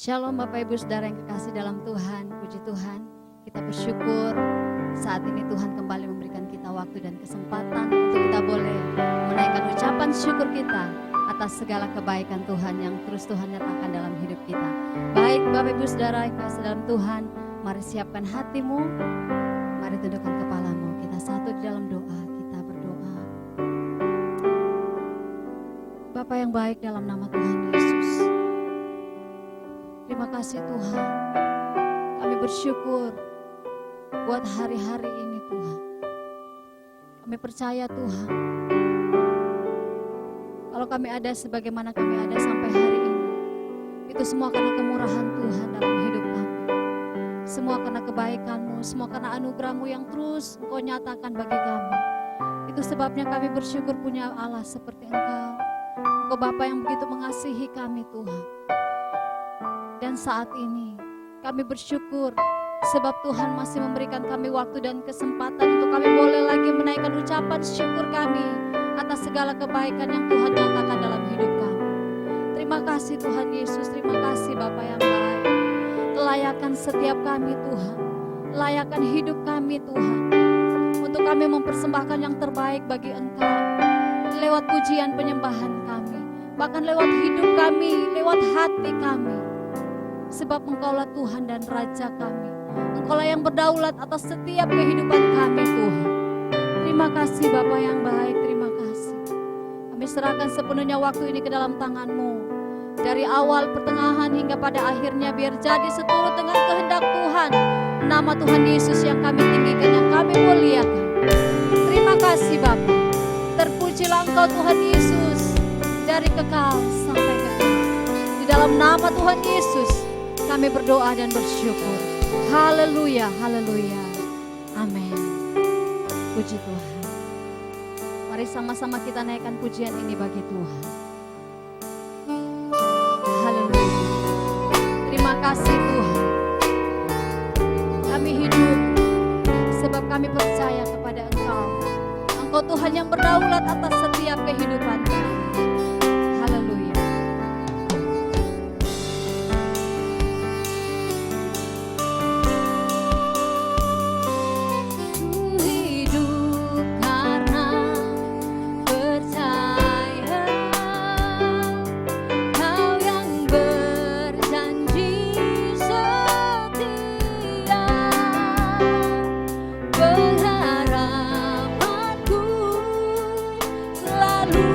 Shalom Bapak Ibu Saudara yang kekasih dalam Tuhan, puji Tuhan. Kita bersyukur saat ini Tuhan kembali memberikan kita waktu dan kesempatan untuk kita boleh menaikkan ucapan syukur kita atas segala kebaikan Tuhan yang terus Tuhan nyatakan dalam hidup kita. Baik Bapak Ibu Saudara yang kekasih dalam Tuhan, mari siapkan hatimu, mari tundukkan kepalamu. Kita satu di dalam doa, kita berdoa. Bapa yang baik, dalam nama Tuhan Yesus, terima kasih Tuhan. Kami bersyukur buat hari-hari ini Tuhan. Kami percaya Tuhan, kalau kami ada sebagaimana kami ada sampai hari ini, itu semua karena kemurahan Tuhan dalam hidup kami. Semua karena kebaikan-Mu, semua karena anugerah-Mu yang terus Engkau nyatakan bagi kami. Itu sebabnya kami bersyukur punya Allah seperti Engkau. Engkau Bapa yang begitu mengasihi kami Tuhan. Dan saat ini kami bersyukur sebab Tuhan masih memberikan kami waktu dan kesempatan untuk kami boleh lagi menaikkan ucapan syukur kami atas segala kebaikan yang Tuhan nyatakan dalam hidup kami. Terima kasih Tuhan Yesus, terima kasih Bapa yang baik. Layakan setiap kami Tuhan, layakan hidup kami Tuhan, untuk kami mempersembahkan yang terbaik bagi Engkau lewat pujian penyembahan kami, bahkan lewat hidup kami, lewat hati kami. Sebab Engkaulah Tuhan dan Raja kami. Engkaulah yang berdaulat atas setiap kehidupan kami Tuhan. Terima kasih Bapa yang baik, terima kasih. Kami serahkan sepenuhnya waktu ini ke dalam tangan-Mu. Dari awal, pertengahan hingga pada akhirnya, biar jadi seturut dengan kehendak Tuhan. Nama Tuhan Yesus yang kami tinggikan, yang kami muliakan. Terima kasih Bapa. Terpujilah Engkau Tuhan Yesus dari kekal sampai kekal. Di dalam nama Tuhan Yesus kami berdoa dan bersyukur. Haleluya, haleluya. Amin. Puji Tuhan. Mari sama-sama kita naikkan pujian ini bagi Tuhan. Haleluya. Terima kasih Tuhan. Kami hidup sebab kami percaya kepada Engkau. Engkau Tuhan yang berdaulat atas setiap kehidupan kami. Haleluya. Pengharapanku selalu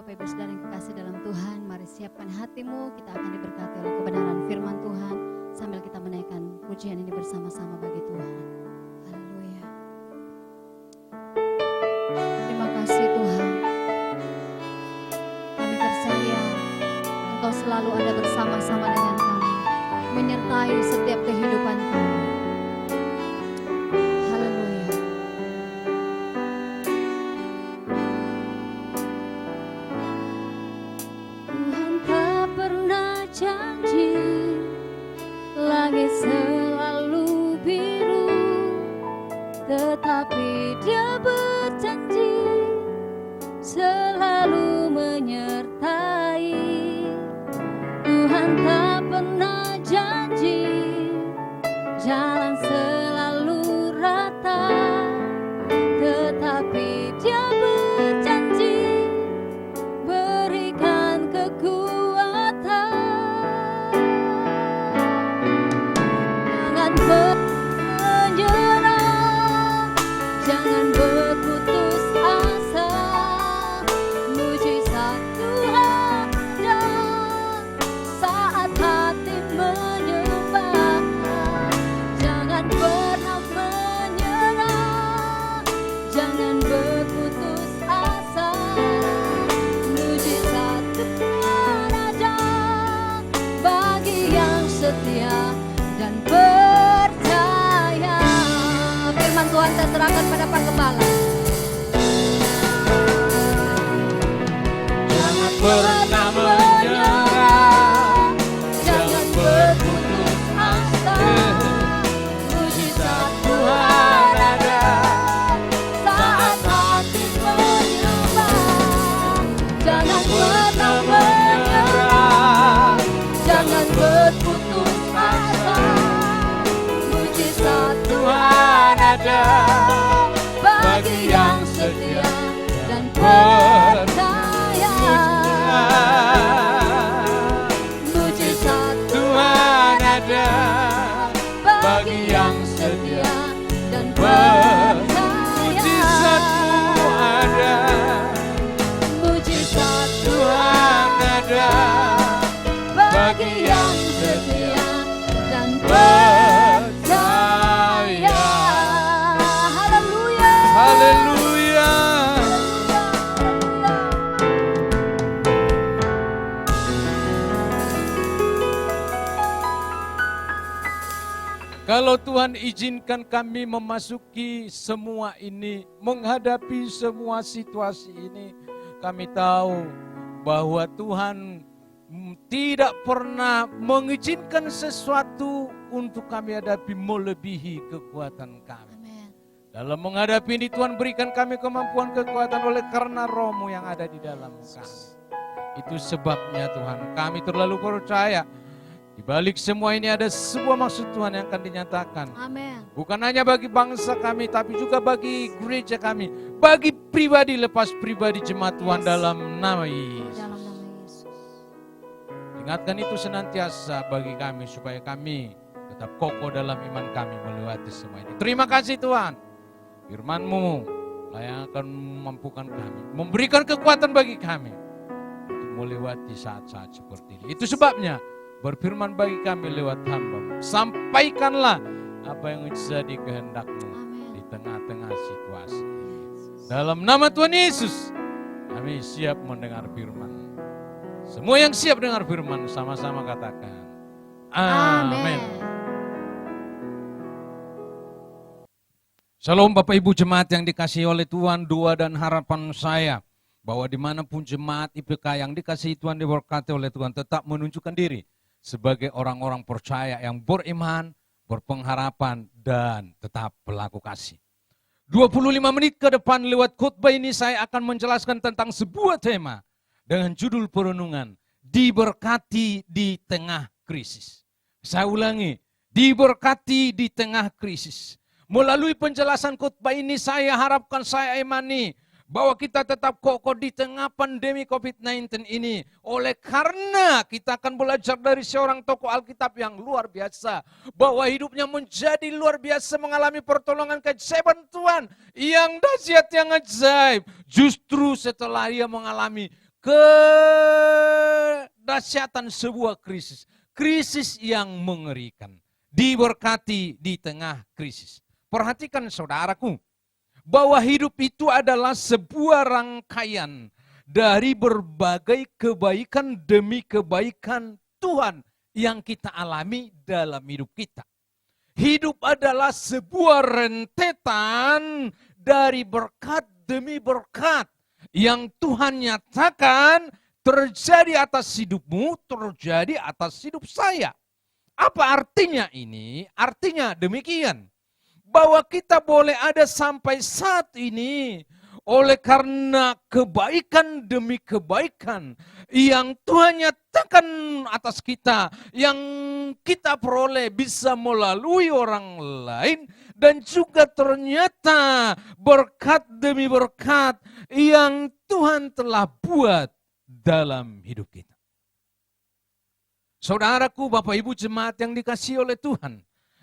Bapak Ibu Saudara yang kekasih dalam Tuhan, mari siapkan hatimu, kita akan diberkati oleh kebenaran firman Tuhan sambil kita menaikkan pujian ini bersama-sama bagi Tuhan. Haleluya. Terima kasih Tuhan. Kami percaya Engkau selalu ada bersama-sama dengan kami, menyertai setiap kehidupan kami. Selalu biru, tetapi Dia berjanji selalu menyertai. Tuhan tak pernah janji jalan selalu rata, tetapi Dia berjanji berikan kekuatan. Menyerah, jangan berputus asa, mujizat Tuhan ada saat hati menyembah. Jangan pernah menyerah, jangan berputus asa, mujizat Tuhan ada bagi yang setia dan percaya. Firman Tuhan saya serahkan pada Pak Gembala. Jangan pernah menyerah, jangan berputus asa, mujizat Tuhan ada saat hati menyembah. Jangan pernah menyerah, jangan berputus asa, mujizat Tuhan ada bagi yang setia dan percaya. Mujizat Tuhan ada bagi yang setia dan percaya. Mujizatmu ada, mujizat Tuhan ada bagi yang setia dan percaya. Haleluya. Haleluya. Kalau Tuhan izinkan kami memasuki semua ini, menghadapi semua situasi ini, kami tahu bahwa Tuhan tidak pernah mengizinkan sesuatu untuk kami hadapi melebihi kekuatan kami. Amin. Dalam menghadapi ini Tuhan berikan kami kemampuan kekuatan oleh karena Roh-Mu yang ada di dalam kami. Itu sebabnya Tuhan kami terlalu percaya di balik semua ini ada sebuah maksud Tuhan yang akan dinyatakan. Amin. Bukan hanya bagi bangsa kami, tapi juga bagi gereja kami. Bagi pribadi lepas pribadi jemaat Tuhan dalam nama Yesus. Dalam nama Yesus. Ingatkan itu senantiasa bagi kami supaya kami tetap kokoh dalam iman kami melewati semua ini. Terima kasih Tuhan. Firman-Mu lah yang akan memampukan kami. Memberikan kekuatan bagi kami untuk melewati saat-saat seperti ini. Itu sebabnya berfirman bagi kami lewat hamba-Mu. Sampaikanlah apa yang menjadi kehendak-Mu di tengah-tengah situasi ini. Dalam nama Tuhan Yesus, kami siap mendengar firman. Semua yang siap dengar firman, sama-sama katakan. Amin. Shalom Bapak Ibu jemaat yang dikasihi oleh Tuhan, doa dan harapan saya bahwa dimanapun jemaat IPK yang dikasihi Tuhan, diberkati oleh Tuhan, tetap menunjukkan diri sebagai orang-orang percaya yang beriman, berpengharapan, dan tetap berlaku kasih. 25 menit ke depan lewat khotbah ini saya akan menjelaskan tentang sebuah tema dengan judul perenungan, diberkati di tengah krisis. Saya ulangi, diberkati di tengah krisis. Melalui penjelasan khotbah ini saya harapkan, saya imani bahwa kita tetap kokoh di tengah pandemi COVID-19 ini. Oleh karena kita akan belajar dari seorang tokoh Alkitab yang luar biasa. Bahwa hidupnya menjadi luar biasa, mengalami pertolongan keajaiban Tuhan. Yang dahsyat, yang ajaib. Justru setelah ia mengalami kedahsyatan sebuah krisis. Krisis yang mengerikan. Diberkati di tengah krisis. Perhatikan saudaraku, bahwa hidup itu adalah sebuah rangkaian dari berbagai kebaikan demi kebaikan Tuhan yang kita alami dalam hidup kita. Hidup adalah sebuah rentetan dari berkat demi berkat yang Tuhan nyatakan terjadi atas hidupmu, terjadi atas hidup saya. Apa artinya ini? Artinya demikian, bahwa kita boleh ada sampai saat ini oleh karena kebaikan demi kebaikan yang Tuhan nyatakan atas kita, yang kita peroleh bisa melalui orang lain, dan juga ternyata berkat demi berkat yang Tuhan telah buat dalam hidup kita. Saudaraku, Bapak Ibu jemaat yang dikasihi oleh Tuhan,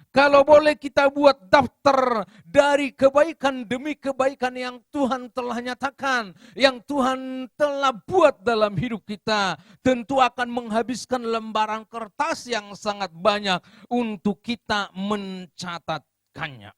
kalau boleh kita buat daftar dari kebaikan demi kebaikan yang Tuhan telah nyatakan, yang Tuhan telah buat dalam hidup kita, tentu akan menghabiskan lembaran kertas yang sangat banyak untuk kita mencatatkannya.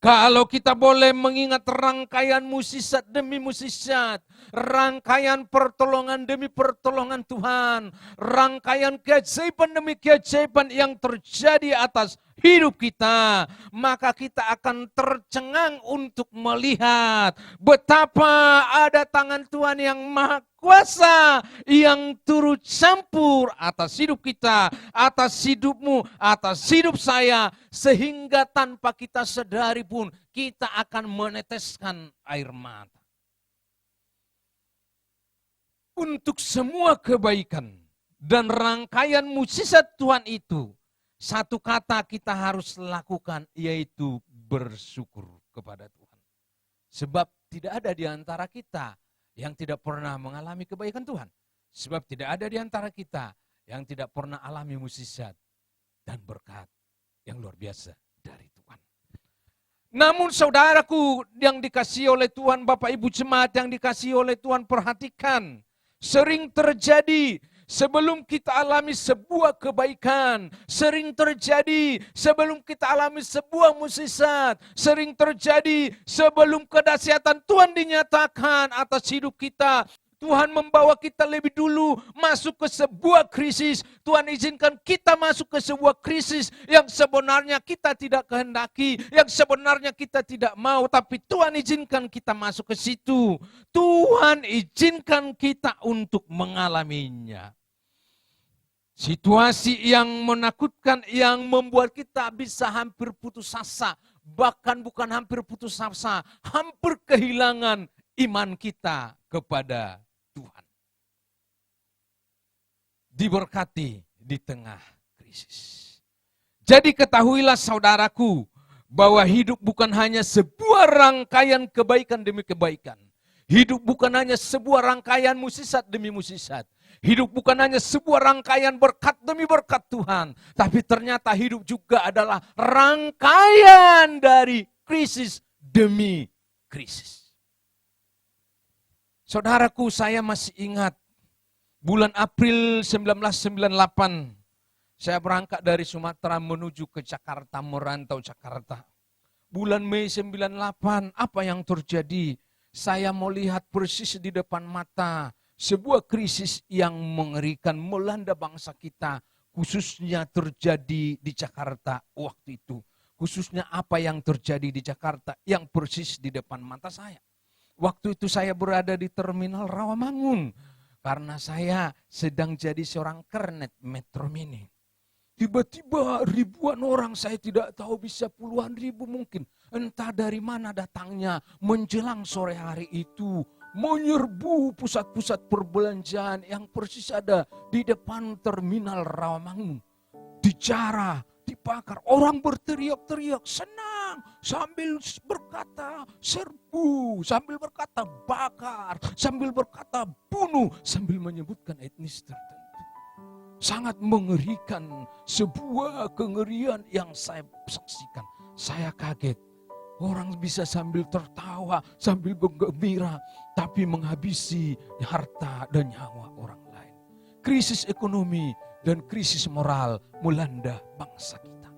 Kalau kita boleh mengingat rangkaian mukjizat demi mukjizat, rangkaian pertolongan demi pertolongan Tuhan, rangkaian keajaiban demi keajaiban yang terjadi atas hidup kita, maka kita akan tercengang untuk melihat betapa ada tangan Tuhan yang maha kuasa yang turut campur atas hidup kita, atas hidupmu, atas hidup saya, sehingga tanpa kita sadari pun kita akan meneteskan air mata. Untuk semua kebaikan dan rangkaian mukjizat Tuhan itu, satu kata kita harus lakukan, yaitu bersyukur kepada Tuhan. Sebab tidak ada di antara kita yang tidak pernah mengalami kebaikan Tuhan. Sebab tidak ada di antara kita yang tidak pernah alami mukjizat dan berkat yang luar biasa dari Tuhan. Namun saudaraku yang dikasihi oleh Tuhan, Bapak Ibu jemaat yang dikasihi oleh Tuhan, perhatikan, sering terjadi sebelum kita alami sebuah kebaikan, sering terjadi sebelum kita alami sebuah mukjizat, sering terjadi sebelum kedahsyatan Tuhan dinyatakan atas hidup kita. Tuhan membawa kita lebih dulu masuk ke sebuah krisis. Tuhan izinkan kita masuk ke sebuah krisis yang sebenarnya kita tidak kehendaki, yang sebenarnya kita tidak mau, tapi Tuhan izinkan kita masuk ke situ. Tuhan izinkan kita untuk mengalaminya. Situasi yang menakutkan yang membuat kita bisa hampir putus asa, bahkan bukan hampir putus asa, hampir kehilangan iman kita kepada Tuhan. Diberkati di tengah krisis. Jadi ketahuilah saudaraku, bahwa hidup bukan hanya sebuah rangkaian kebaikan demi kebaikan. Hidup bukan hanya sebuah rangkaian mukjizat demi mukjizat. Hidup bukan hanya sebuah rangkaian berkat demi berkat Tuhan. Tapi ternyata hidup juga adalah rangkaian dari krisis demi krisis. Saudaraku, saya masih ingat bulan April 1998. Saya berangkat dari Sumatera menuju ke Jakarta, merantau Jakarta. Bulan Mei 98, apa yang terjadi? Saya melihat persis di depan mata sebuah krisis yang mengerikan melanda bangsa kita, khususnya terjadi di Jakarta waktu itu. Khususnya apa yang terjadi di Jakarta yang persis di depan mata saya. Waktu itu saya berada di Terminal Rawamangun karena saya sedang jadi seorang kernet Metro Mini. Tiba-tiba ribuan orang, saya tidak tahu, bisa puluhan ribu mungkin. Entah dari mana datangnya menjelang sore hari itu, menyerbu pusat-pusat perbelanjaan yang persis ada di depan Terminal Rawamangun. Dijarah, dibakar, orang berteriak-teriak senang sambil berkata serbu, sambil berkata bakar, sambil berkata bunuh, sambil menyebutkan etnis tertentu. Sangat mengerikan, sebuah kengerian yang saya saksikan. Saya kaget. Orang bisa sambil tertawa, sambil bergembira, tapi menghabisi harta dan nyawa orang lain. Krisis ekonomi dan krisis moral melanda bangsa kita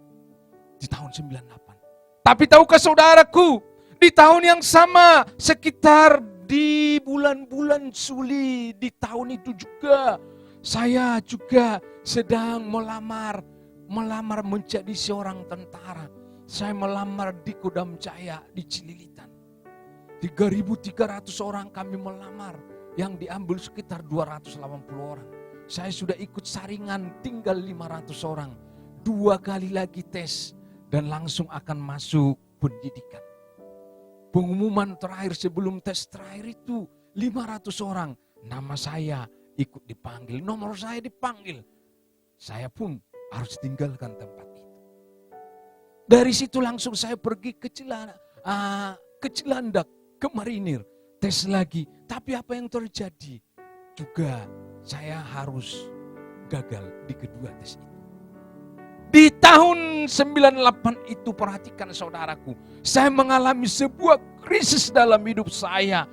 di tahun 98. Tapi tahukah saudaraku, di tahun yang sama, sekitar di bulan-bulan sulit di tahun itu juga, saya juga sedang melamar menjadi seorang tentara. Saya melamar di Kodam Jaya di Cililitan. 3.300 orang kami melamar, yang diambil sekitar 280 orang. Saya sudah ikut saringan, tinggal 500 orang. 2 kali lagi tes dan langsung akan masuk pendidikan. Pengumuman terakhir sebelum tes terakhir itu 500 orang. Nama saya ikut dipanggil, nomor saya dipanggil. Saya pun harus tinggalkan tempat itu. Dari situ langsung saya pergi ke Cilandak, ke Marinir, tes lagi. Tapi apa yang terjadi? Juga saya harus gagal di kedua tes itu. Di tahun 98 itu, perhatikan saudaraku, saya mengalami sebuah krisis dalam hidup saya.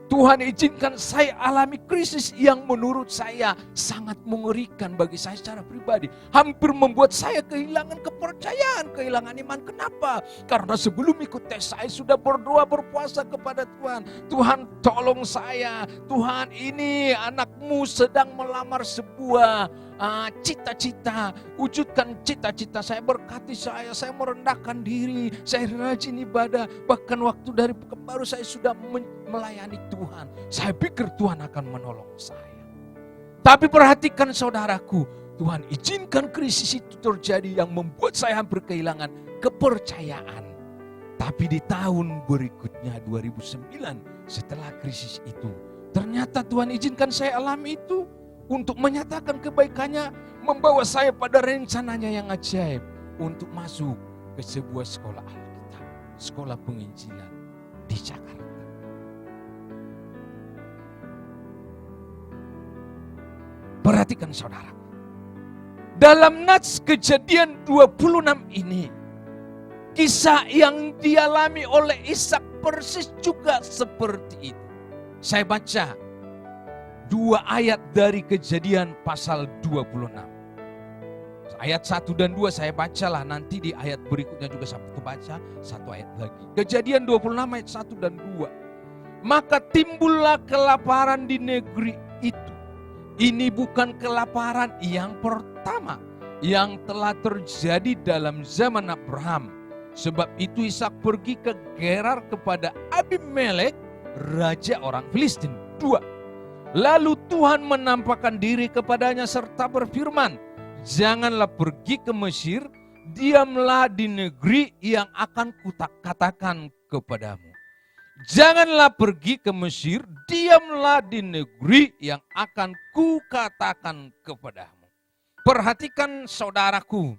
Tuhan izinkan saya alami krisis yang menurut saya sangat mengerikan bagi saya secara pribadi. Hampir membuat saya kehilangan kepercayaan, kehilangan iman. Kenapa? Karena sebelum ikut tes saya sudah berdoa, berpuasa kepada Tuhan. Tuhan tolong saya. Tuhan, ini anakmu sedang melamar sebuah cita-cita. Wujudkan cita-cita saya, berkati saya merendahkan diri, saya rajin ibadah. Bahkan waktu dari Pekanbaru saya sudah melayani Tuhan. Saya pikir Tuhan akan menolong saya. Tapi perhatikan saudaraku, Tuhan izinkan krisis itu terjadi yang membuat saya hampir kehilangan kepercayaan. Tapi di tahun berikutnya 2009, setelah krisis itu, ternyata Tuhan izinkan saya alami itu untuk menyatakan kebaikannya, membawa saya pada rencananya yang ajaib untuk masuk ke sebuah sekolah Alkitab, sekolah penginjilan di Jakarta. Perhatikan saudara, dalam Nats Kejadian 26 ini, kisah yang dialami oleh Ishak persis juga seperti itu. Saya baca 2 ayat dari Kejadian pasal 26. Ayat 1 dan 2 saya bacalah, nanti di ayat berikutnya juga saya baca 1 ayat lagi. Kejadian 26 ayat 1 dan 2. Maka timbullah kelaparan di negeri itu. Ini bukan kelaparan yang pertama yang telah terjadi dalam zaman Abraham. Sebab itu Ishak pergi ke Gerar kepada Abimelek, raja orang Filistin. 2. Lalu Tuhan menampakkan diri kepadanya serta berfirman, janganlah pergi ke Mesir, diamlah di negeri yang akan katakan kepadamu. Janganlah pergi ke Mesir, diamlah di negeri yang akan kukatakan kepadamu. Perhatikan saudaraku,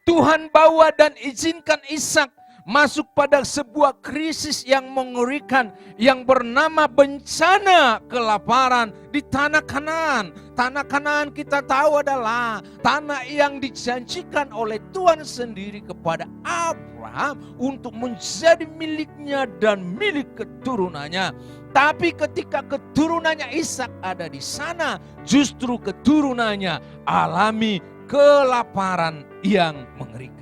Tuhan bawa dan izinkan Ishak masuk pada sebuah krisis yang mengerikan yang bernama bencana kelaparan di tanah Kanaan. Tanah Kanaan kita tahu adalah tanah yang dijanjikan oleh Tuhan sendiri kepada Abraham untuk menjadi miliknya dan milik keturunannya. Tapi ketika keturunannya Ishak ada di sana, justru keturunannya alami kelaparan yang mengerikan.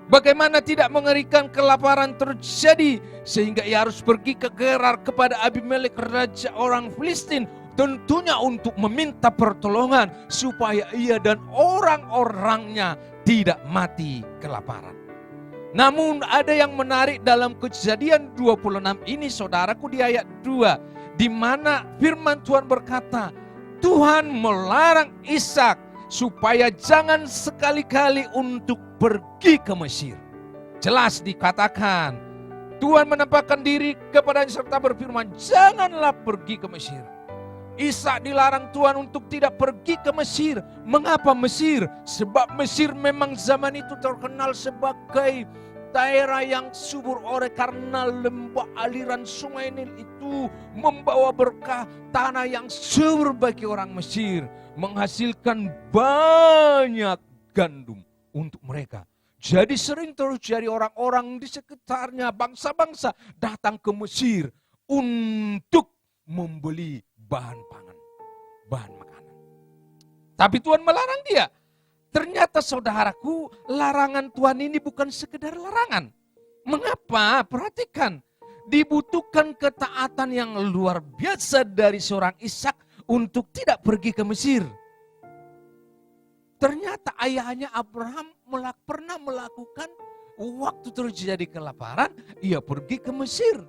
Bagaimana tidak mengerikan kelaparan terjadi sehingga ia harus pergi ke Gerar kepada Abimelek raja orang Filistin, tentunya untuk meminta pertolongan supaya ia dan orang-orangnya tidak mati kelaparan. Namun ada yang menarik dalam Kejadian 26 ini saudaraku, di ayat 2, di mana firman Tuhan berkata, Tuhan melarang Ishak supaya jangan sekali-kali untuk pergi ke Mesir. Jelas dikatakan, Tuhan menampakkan diri kepadanya serta berfirman, janganlah pergi ke Mesir. Ishak dilarang Tuhan untuk tidak pergi ke Mesir. Mengapa Mesir? Sebab Mesir memang zaman itu terkenal sebagai daerah yang subur oleh karena lembah aliran sungai Nil itu membawa berkah, tanah yang subur bagi orang Mesir, menghasilkan banyak gandum untuk mereka. Jadi sering terjadi orang-orang di sekitarnya, bangsa-bangsa datang ke Mesir untuk membeli bahan pangan, bahan makanan. Tapi Tuhan melarang dia. Ternyata saudaraku, larangan Tuhan ini bukan sekedar larangan. Mengapa? Perhatikan. Dibutuhkan ketaatan yang luar biasa dari seorang Ishak untuk tidak pergi ke Mesir. Ternyata ayahnya Abraham pernah melakukan waktu terjadi kelaparan, ia pergi ke Mesir.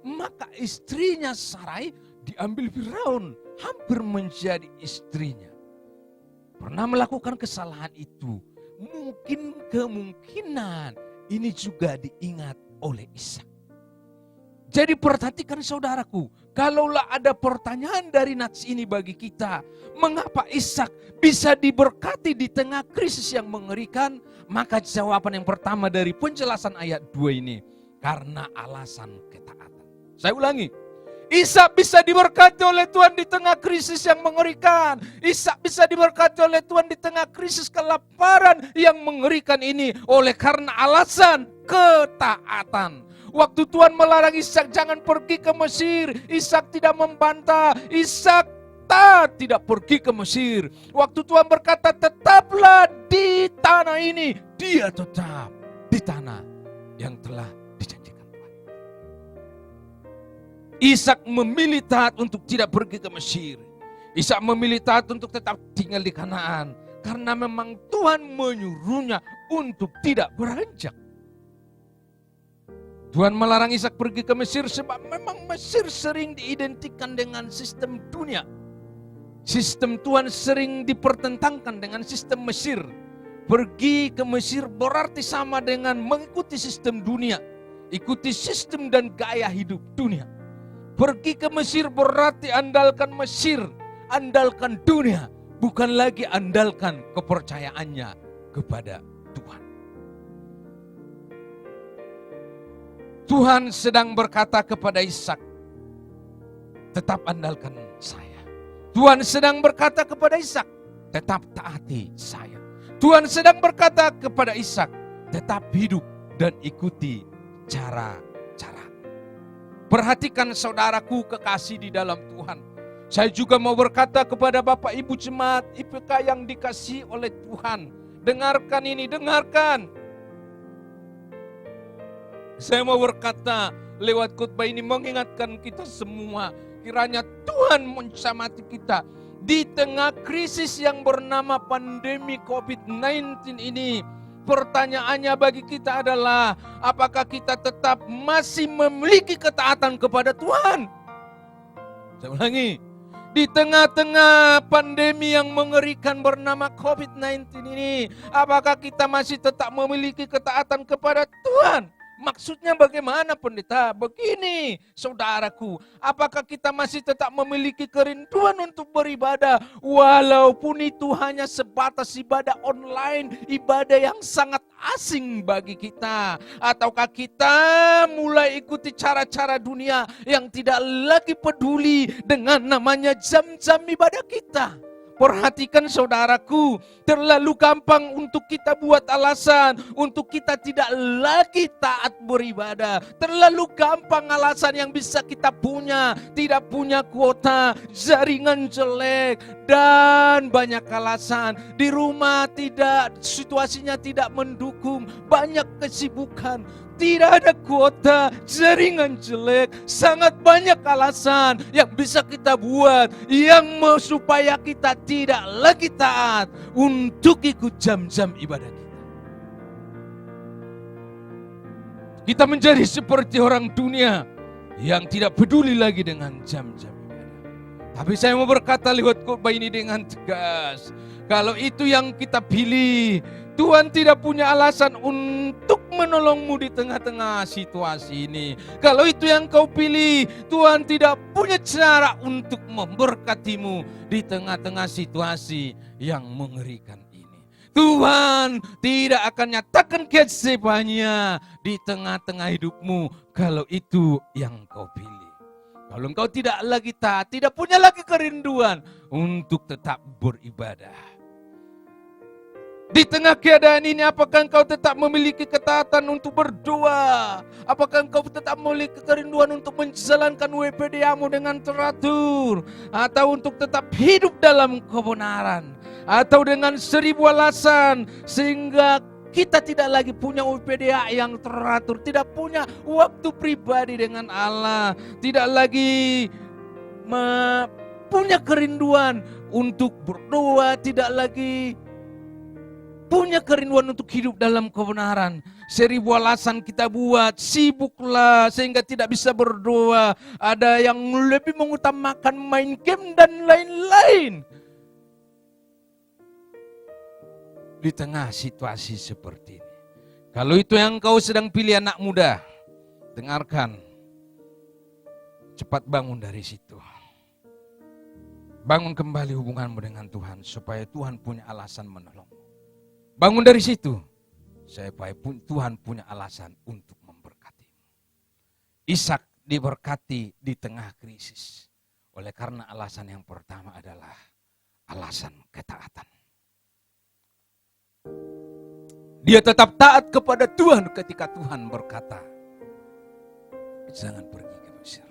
Maka istrinya Sarai diambil Firaun, hampir menjadi istrinya. Pernah melakukan kesalahan itu. Mungkin kemungkinan ini juga diingat oleh Ishak. Jadi perhatikan saudaraku, kalaulah ada pertanyaan dari nats ini bagi kita, mengapa Ishak bisa diberkati di tengah krisis yang mengerikan? Maka jawaban yang pertama dari penjelasan ayat 2 ini, karena alasan ketaatan. Saya ulangi, Ishak bisa diberkati oleh Tuhan di tengah krisis yang mengerikan. Ishak bisa diberkati oleh Tuhan di tengah krisis kelaparan yang mengerikan ini oleh karena alasan ketaatan. Waktu Tuhan melarang Ishak jangan pergi ke Mesir, Ishak tidak membantah, Ishak tidak pergi ke Mesir. Waktu Tuhan berkata tetaplah di tanah ini, dia tetap di tanah yang telah dijanjikan Tuhan. Ishak memilih taat untuk tidak pergi ke Mesir. Ishak memilih taat untuk tetap tinggal di Kanaan. Karena memang Tuhan menyuruhnya untuk tidak beranjak. Tuhan melarang Ishak pergi ke Mesir sebab memang Mesir sering diidentikan dengan sistem dunia. Sistem Tuhan sering dipertentangkan dengan sistem Mesir. Pergi ke Mesir berarti sama dengan mengikuti sistem dunia. Ikuti sistem dan gaya hidup dunia. Pergi ke Mesir berarti andalkan Mesir, andalkan dunia. Bukan lagi andalkan kepercayaannya kepada Tuhan. Tuhan sedang berkata kepada Ishak, tetap andalkan saya. Tuhan sedang berkata kepada Ishak, tetap taati saya. Tuhan sedang berkata kepada Ishak, tetap hidup dan ikuti cara-cara. Perhatikan saudaraku kekasih di dalam Tuhan. Saya juga mau berkata kepada Bapak Ibu Jemaat IPK yang dikasihi oleh Tuhan. Dengarkan ini, dengarkan. Saya mau berkata lewat khotbah ini mengingatkan kita semua. Kiranya Tuhan mencermati kita. Di tengah krisis yang bernama pandemi COVID-19 ini. Pertanyaannya bagi kita adalah, apakah kita tetap masih memiliki ketaatan kepada Tuhan? Saya ulangi. Di tengah-tengah pandemi yang mengerikan bernama COVID-19 ini. Apakah kita masih tetap memiliki ketaatan kepada Tuhan? Maksudnya bagaimana pendeta? Begini saudaraku, apakah kita masih tetap memiliki kerinduan untuk beribadah walaupun itu hanya sebatas ibadah online, ibadah yang sangat asing bagi kita? Ataukah kita mulai ikuti cara-cara dunia yang tidak lagi peduli dengan namanya jam-jam ibadah kita? Perhatikan saudaraku, terlalu gampang untuk kita buat alasan untuk kita tidak lagi taat beribadah. Terlalu gampang alasan yang bisa kita punya, tidak punya kuota, jaringan jelek, dan banyak alasan. Di rumah tidak, situasinya tidak mendukung, banyak kesibukan. Tidak ada kuota, jaringan jelek, sangat banyak alasan yang bisa kita buat yang supaya kita tidak lagi taat untuk ikut jam-jam ibadah kita. Kita menjadi seperti orang dunia yang tidak peduli lagi dengan jam-jam ibadah. Tapi saya mau berkata lewat khotbah ini dengan tegas, kalau itu yang kita pilih, Tuhan tidak punya alasan untuk menolongmu di tengah-tengah situasi ini. Kalau itu yang kau pilih, Tuhan tidak punya cara untuk memberkatimu di tengah-tengah situasi yang mengerikan ini. Tuhan tidak akan nyatakan keajaibannya di tengah-tengah hidupmu kalau itu yang kau pilih. Kalau engkau tidak lagi taat, tidak punya lagi kerinduan untuk tetap beribadah. Di tengah keadaan ini, apakah engkau tetap memiliki ketaatan untuk berdoa? Apakah engkau tetap memiliki kerinduan untuk menjalankan WPDA-mu dengan teratur? Atau untuk tetap hidup dalam kebenaran? Atau dengan 1000 alasan sehingga kita tidak lagi punya WPDA yang teratur, tidak punya waktu pribadi dengan Allah, tidak lagi punya kerinduan untuk berdoa, tidak lagi punya kerinduan untuk hidup dalam kebenaran. 1000 alasan kita buat, sibuklah sehingga tidak bisa berdoa. Ada yang lebih mengutamakan main game dan lain-lain. Di tengah situasi seperti ini, kalau itu yang kau sedang pilih anak muda, dengarkan, cepat bangun dari situ. Bangun kembali hubunganmu dengan Tuhan supaya Tuhan punya alasan menolongmu. Bangun dari situ, supaya Tuhan punya alasan untuk memberkati. Ishak diberkati di tengah krisis. Oleh karena alasan yang pertama adalah alasan ketaatan. Dia tetap taat kepada Tuhan ketika Tuhan berkata, jangan pergi ke Mesir.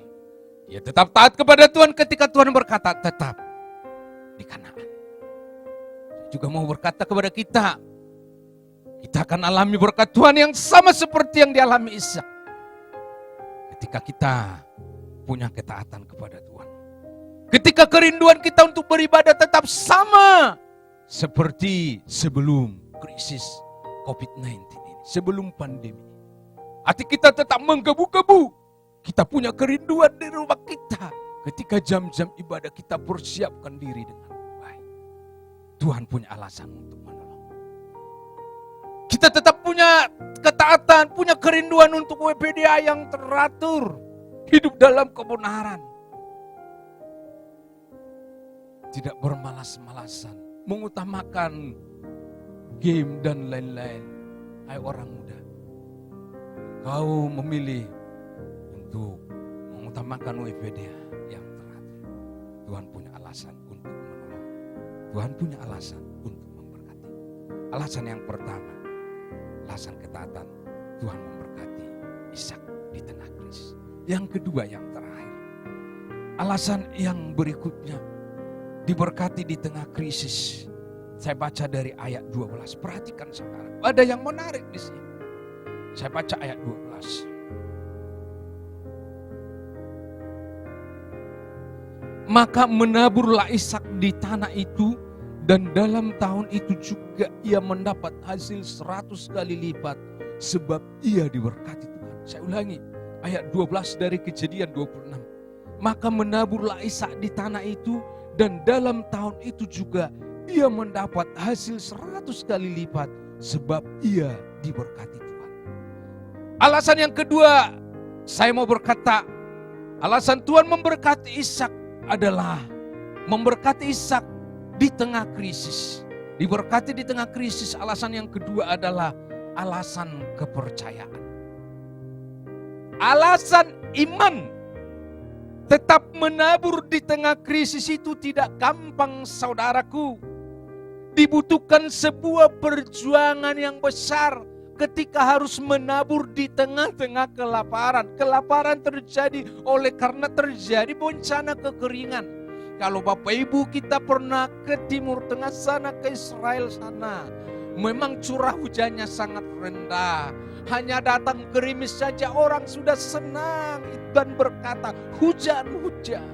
Dia tetap taat kepada Tuhan ketika Tuhan berkata, tetap di Kanaan. Saya juga mau berkata kepada kita, kita akan alami berkat Tuhan yang sama seperti yang dialami Ishak. Ketika kita punya ketaatan kepada Tuhan. Ketika kerinduan kita untuk beribadah tetap sama seperti sebelum krisis COVID-19 ini, sebelum pandemi. Hati kita tetap menggebu-gebu. Kita punya kerinduan di rumah kita. Ketika jam-jam ibadah kita persiapkan diri dengan baik. Tuhan punya alasan untuk menolong. Kita tetap punya ketaatan, punya kerinduan untuk WPDA yang teratur. Hidup dalam kebenaran. Tidak bermalas-malasan, mengutamakan game dan lain-lain. Hai orang muda, kau memilih untuk mengutamakan WPDA yang teratur. Tuhan punya alasan untuk menolong. Tuhan punya alasan untuk memberkati. Alasan yang pertama, alasan ketaatan, Tuhan memberkati Ishak di tengah krisis. Yang kedua, yang terakhir, alasan yang berikutnya, diberkati di tengah krisis. Saya baca dari ayat 12. Perhatikan saudara, ada yang menarik di sini. Saya baca ayat 12. Maka menaburlah Ishak di tanah itu, dan dalam tahun itu juga ia mendapat hasil 100 kali lipat, sebab ia diberkati Tuhan. Saya ulangi, ayat 12 dari Kejadian 26. Maka menaburlah Ishak di tanah itu, dan dalam tahun itu juga ia mendapat hasil 100 kali lipat, sebab ia diberkati Tuhan. Alasan yang kedua, saya mau berkata, alasan Tuhan memberkati Ishak adalah memberkati Ishak di tengah krisis. Diberkati di tengah krisis, alasan yang kedua adalah alasan kepercayaan. Alasan iman. Tetap menabur di tengah krisis itu tidak gampang, saudaraku. Dibutuhkan sebuah perjuangan yang besar ketika harus menabur di tengah-tengah kelaparan. Kelaparan terjadi oleh karena terjadi bencana kekeringan. Kalau Bapak Ibu kita pernah ke Timur Tengah sana, ke Israel sana, memang curah hujannya sangat rendah. Hanya datang gerimis saja orang sudah senang dan berkata hujan-hujan.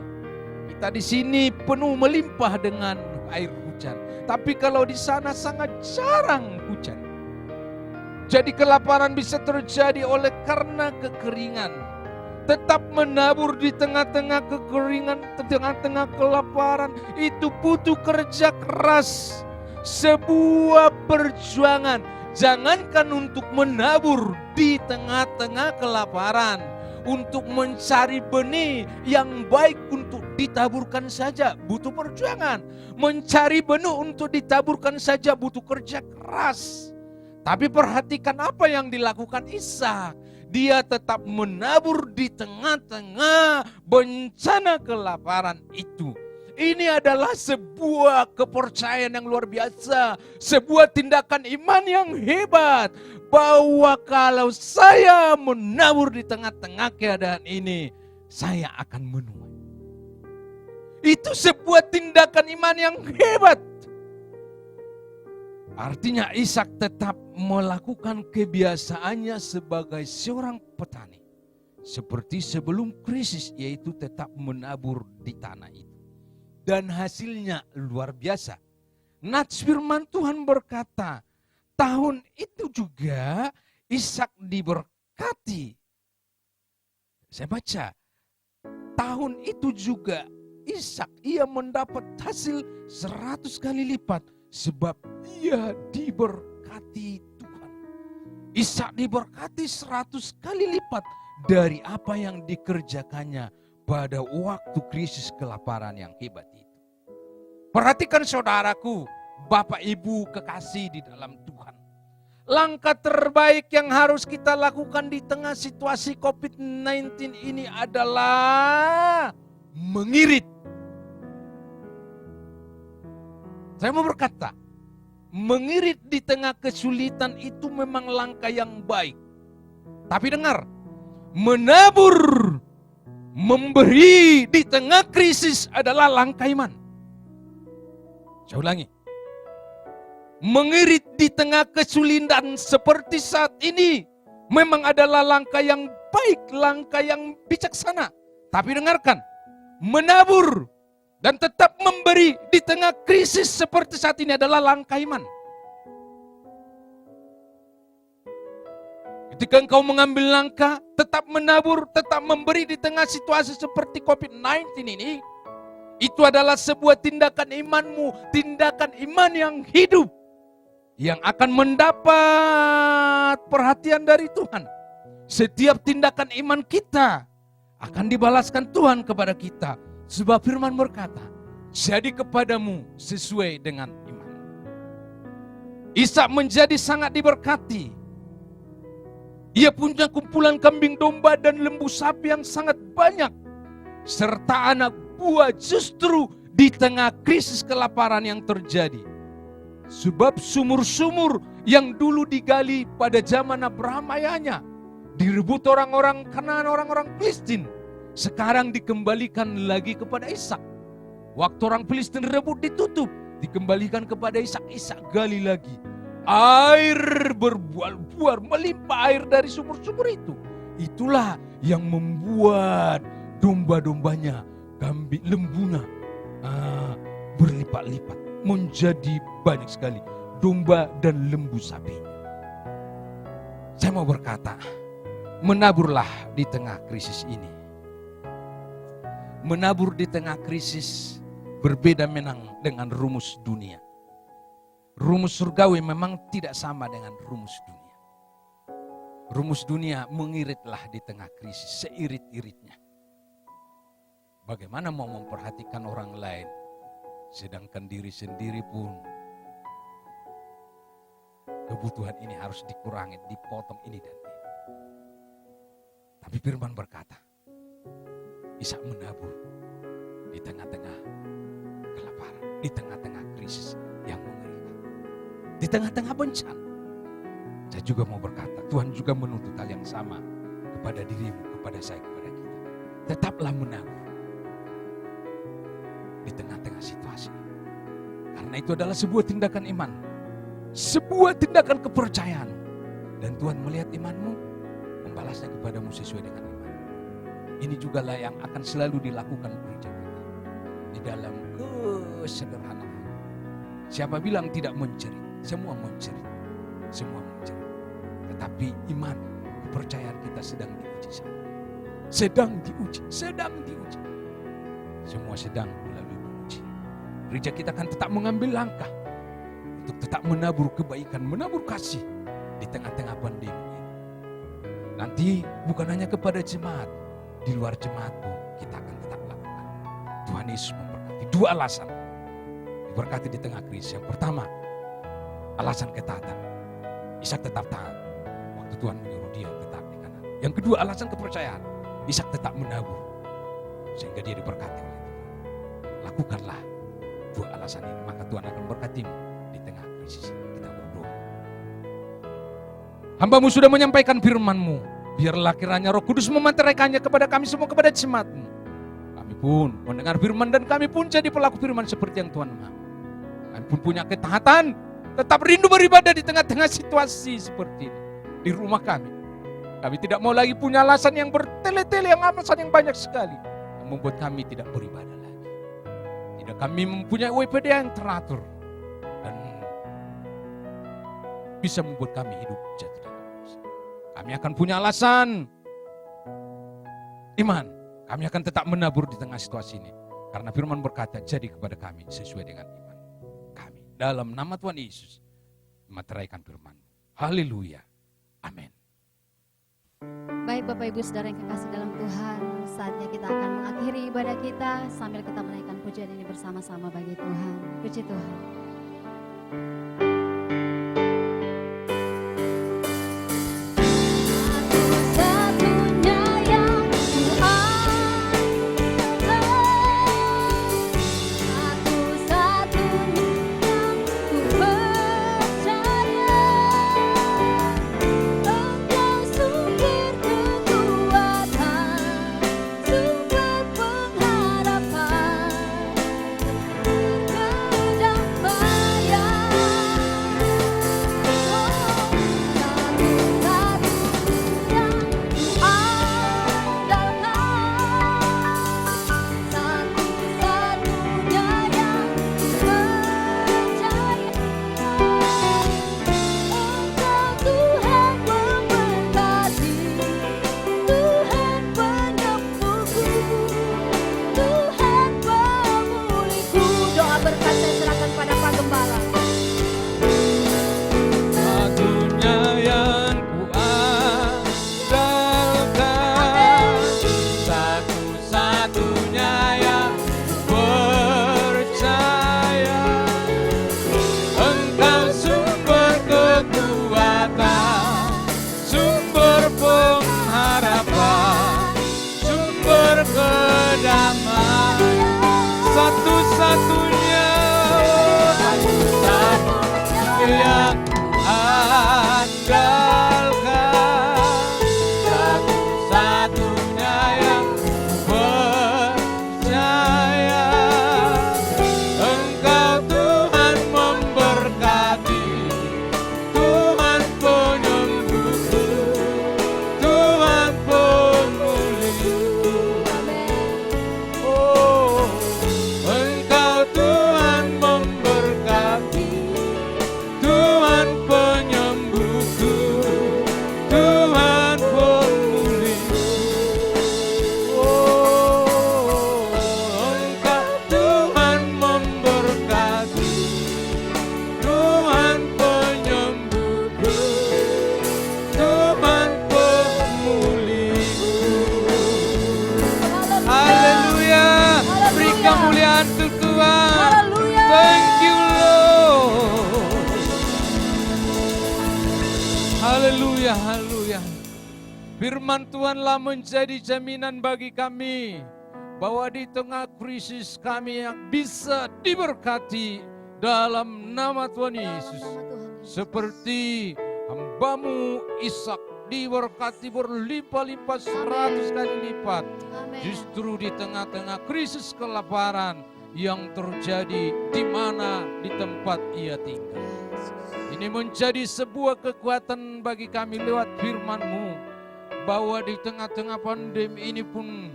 Kita di sini penuh melimpah dengan air hujan. Tapi kalau di sana sangat jarang hujan. Jadi kelaparan bisa terjadi oleh karena kekeringan. Tetap menabur di tengah-tengah kekeringan, tengah-tengah kelaparan, itu butuh kerja keras. Sebuah perjuangan. Jangankan untuk menabur di tengah-tengah kelaparan, untuk mencari benih yang baik untuk ditaburkan saja butuh perjuangan. Mencari benih untuk ditaburkan saja butuh kerja keras. Tapi perhatikan apa yang dilakukan Ishak. Dia tetap menabur di tengah-tengah bencana kelaparan itu. Ini adalah sebuah kepercayaan yang luar biasa. Sebuah tindakan iman yang hebat. Bahwa kalau saya menabur di tengah-tengah keadaan ini, saya akan menuai. Itu sebuah tindakan iman yang hebat. Artinya Ishak tetap melakukan kebiasaannya sebagai seorang petani. Seperti sebelum krisis, yaitu tetap menabur di tanah itu. Dan hasilnya luar biasa. Nats firman Tuhan berkata, tahun itu juga Ishak diberkati. Saya baca, tahun itu juga Ishak ia mendapat hasil 100 kali lipat. Sebab ia diberkati Tuhan. Ishak diberkati 100 kali lipat dari apa yang dikerjakannya pada waktu krisis kelaparan yang hebat itu. Perhatikan saudaraku, Bapak Ibu kekasih di dalam Tuhan. Langkah terbaik yang harus kita lakukan di tengah situasi COVID-19 ini adalah mengirit. Saya mau berkata, mengirit di tengah kesulitan itu memang langkah yang baik. Tapi dengar, menabur, memberi di tengah krisis adalah langkah iman. Saya ulangi. Mengirit di tengah kesulitan seperti saat ini memang adalah langkah yang baik, langkah yang bijaksana. Tapi dengarkan, menabur dan tetap memberi di tengah krisis seperti saat ini adalah langkah iman. Ketika engkau mengambil langkah, tetap menabur, tetap memberi di tengah situasi seperti COVID-19 ini, itu adalah sebuah tindakan imanmu, tindakan iman yang hidup, yang akan mendapat perhatian dari Tuhan. Setiap tindakan iman kita akan dibalaskan Tuhan kepada kita. Sebab firman berkata, jadi kepadamu sesuai dengan iman. Ishak menjadi sangat diberkati. Ia punya kumpulan kambing domba dan lembu sapi yang sangat banyak. Serta anak buah justru di tengah krisis kelaparan yang terjadi. Sebab sumur-sumur yang dulu digali pada zaman Abraham ayahnya, direbut orang-orang Kanaan, orang-orang Filistin, sekarang dikembalikan lagi kepada Ishak. Waktu orang Filistin rebut ditutup, dikembalikan kepada Ishak. Ishak gali lagi. Air berbual-bual, melimpah air dari sumur-sumur itu. Itulah yang membuat domba-dombanya, kambing, lembunya berlipat-lipat, menjadi banyak sekali domba dan lembu sapinya. Saya mau berkata, menaburlah di tengah krisis ini. Menabur di tengah krisis berbeda memang dengan rumus dunia. Rumus surgawi memang tidak sama dengan rumus dunia. Rumus dunia mengiritlah di tengah krisis, seirit-iritnya. Bagaimana mau memperhatikan orang lain, sedangkan diri sendiri pun kebutuhan ini harus dikurangi, dipotong ini dan ini. Tapi firman berkata, Ishak menabur di tengah-tengah kelaparan, di tengah-tengah krisis yang mengerikan, di tengah-tengah bencana. Saya juga mau berkata, Tuhan juga menuntut hal yang sama kepada dirimu, kepada saya, kepada kita. Tetaplah menabur di tengah-tengah situasi. Karena itu adalah sebuah tindakan iman, sebuah tindakan kepercayaan. Dan Tuhan melihat imanmu, membalasnya kepadamu sesuai dengan iman. Ini juga lah yang akan selalu dilakukan gereja kita di dalam kesederhanaan. Siapa bilang tidak mencerit? Semua mencerit, semua mencerit. Tetapi iman, kepercayaan kita sedang diuji saat ini. Sedang diuji, sedang diuji. Semua sedang melalui uji. Gereja kita akan tetap mengambil langkah untuk tetap menabur kebaikan, menabur kasih di tengah-tengah pandemi ini. Nanti bukan hanya kepada jemaat, di luar jemaat pun kita akan tetap lakukan. Tuhan Yesus memberkati. Dua alasan diberkati di tengah krisis. Yang pertama, alasan ketaatan. Ishak tetap taat waktu Tuhan menyuruh dia tetap di kanan. Yang kedua, alasan kepercayaan. Ishak tetap menabur sehingga dia diberkati oleh Tuhan. lakukanlah dua alasan ini, maka Tuhan akan berkatimu di tengah krisis. Kita berdoa. Hamba-Mu sudah menyampaikan firman-Mu, biarlah kiranya Roh Kudus memantarkannya kepada kami semua, kepada jemaat-Mu. Kami pun mendengar firman dan kami pun jadi pelaku firman seperti yang Tuhan mau. Kami pun punya ketaatan, tetap rindu beribadah di tengah-tengah situasi seperti ini. Di rumah kami tidak mau lagi punya alasan yang bertele-tele, yang alasan yang banyak sekali, yang membuat kami tidak beribadah lagi. Tidak kami mempunyai WPD yang teratur dan bisa membuat kami hidup jati dalam Kristus. Kami akan punya alasan iman. Kami akan tetap menabur di tengah situasi ini. Karena firman berkata, jadi kepada kami sesuai dengan iman kami. Dalam nama Tuhan Yesus, meteraikan firman. Haleluya. Amin. Baik Bapak Ibu Saudara yang kekasih dalam Tuhan, saatnya kita akan mengakhiri ibadah kita sambil kita menaikkan pujian ini bersama-sama bagi Tuhan. Puji Tuhan. Satu-satunya yang andalkan, satu-satunya yang percaya. Engkau Tuhan memberkati, Tuhan penyembuhku, Tuhan pemulihku. Oh, Engkau Tuhan memberkati, Tuhan penyembuhku, Tuhan pemulihku. Oh, Engkau Tuhan memberkati, Tuhan penyembuhku, Tuhan pemulihku. Haleluya. Beri kemuliaan untuk Tuhan. Thank you Lord. Haleluya, haleluya. Firman Tuhanlah menjadi jaminan bagi kami bahwa di tengah krisis kami yang bisa diberkati dalam nama Tuhan Yesus. Seperti hamba-Mu Ishak diberkati berlimpah-limpah 100 kali lipat. Justru di tengah-tengah krisis kelaparan yang terjadi di mana di tempat ia tinggal. Ini menjadi sebuah kekuatan bagi kami lewat firman-Mu, bahwa di tengah-tengah pandemi ini pun,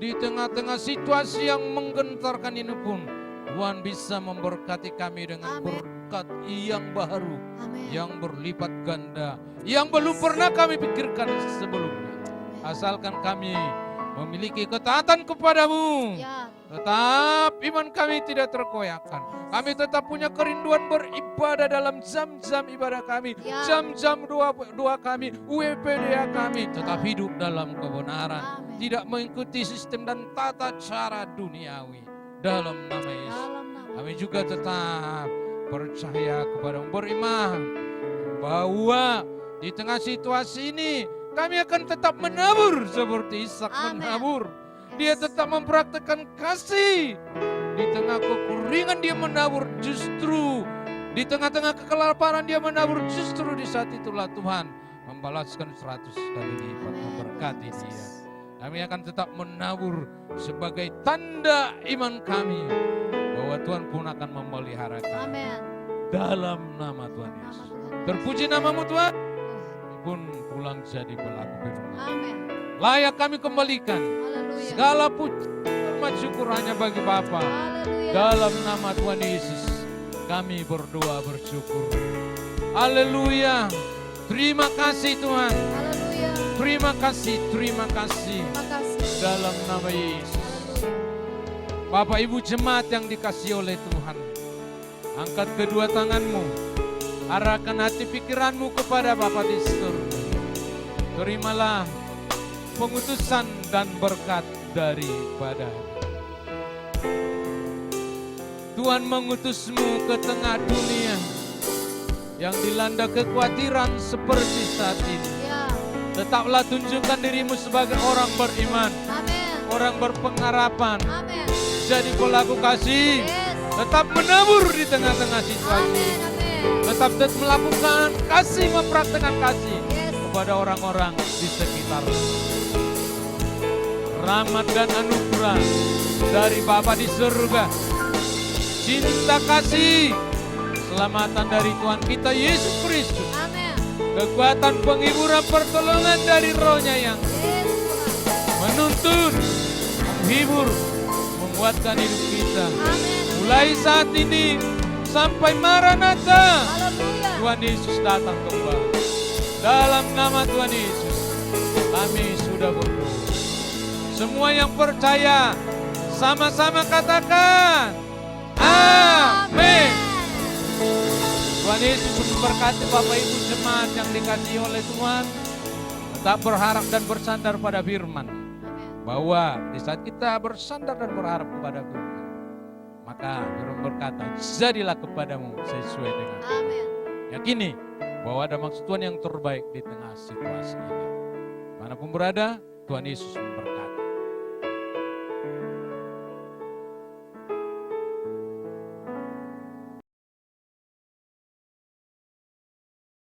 di tengah-tengah situasi yang menggentarkan ini pun, Tuhan bisa memberkati kami dengan berkat yang baru, yang berlipat ganda, yang belum pernah kami pikirkan sebelumnya. Asalkan kami memiliki ketaatan kepadamu, tetap iman kami tidak terkoyakkan. Kami tetap punya kerinduan beribadah dalam jam-jam ibadah kami, jam-jam doa kami, WPD kami. Tetap hidup dalam kebenaran, tidak mengikuti sistem dan tata cara duniawi. Dalam nama Yesus, kami juga tetap percaya kepada beriman bahwa di tengah situasi ini kami akan tetap menabur seperti Ishak menabur. Dia tetap mempraktikkan kasih Di tengah kekeringan dia menabur, justru di tengah-tengah kekelaparan dia menabur, justru di saat itulah Tuhan membalaskan 100 kali lipat, memberkati dia. Kami akan tetap menabur sebagai tanda iman kami bahwa Tuhan pun akan memelihara kami. Amin. Dalam nama Tuhan Nama Yesus. Tuhan. Terpuji namamu Tuhan. Pun pulang jadi pelaku firman. Amin. Layak kami kembalikan Haleluya. segala puji hormat syukur hanya bagi Bapa. Haleluya. Dalam nama Tuhan Yesus kami berdoa bersyukur. Haleluya. Terima kasih Tuhan. Haleluya. Terima kasih, terima kasih. Terima kasih. Dalam nama Yesus. Bapak Ibu jemaat yang dikasihi oleh Tuhan, angkat kedua tanganmu, arahkan hati pikiranmu kepada Bapa di surga. Terimalah pengutusan dan berkat daripada-Nya. Tuhan mengutusmu ke tengah dunia yang dilanda kekhawatiran seperti saat ini. Ya. Tetaplah tunjukkan dirimu sebagai orang beriman, Amin. orang berpengharapan, Amin. jadi pelaku kasih. Yes. Tetap menabur di tengah-tengah situasi. Amin. Amin. Tetap melakukan kasih, mempraktekkan kasih Yes. kepada orang-orang di sekitar. Rahmat dan anugerah dari Bapa di surga, cinta kasih, keselamatan dari Tuhan kita Yesus Kristus, Amin. kekuatan penghiburan pertolongan dari Roh-Nya yang Yes, Tuhan. menuntun, menghibur, menguatkan hidup kita. Amin. Mulai saat ini sampai Maranatha, Haleluya. Tuhan Yesus datang kembali. Dalam nama Tuhan Yesus, kami sudah berdoa. Semua yang percaya, sama-sama katakan, Amin. Tuhan Yesus memberkati Bapak Ibu jemaat yang dikasihi oleh Tuhan. Tetap berharap dan bersandar pada firman. Amin. Bahwa di saat kita bersandar dan berharap kepada firman, maka firman berkata, jadilah kepadamu sesuai dengan Amin. yakini bahwa ada maksud Tuhan yang terbaik di tengah situasi ini. Manapun berada, Tuhan Yesus memberkati.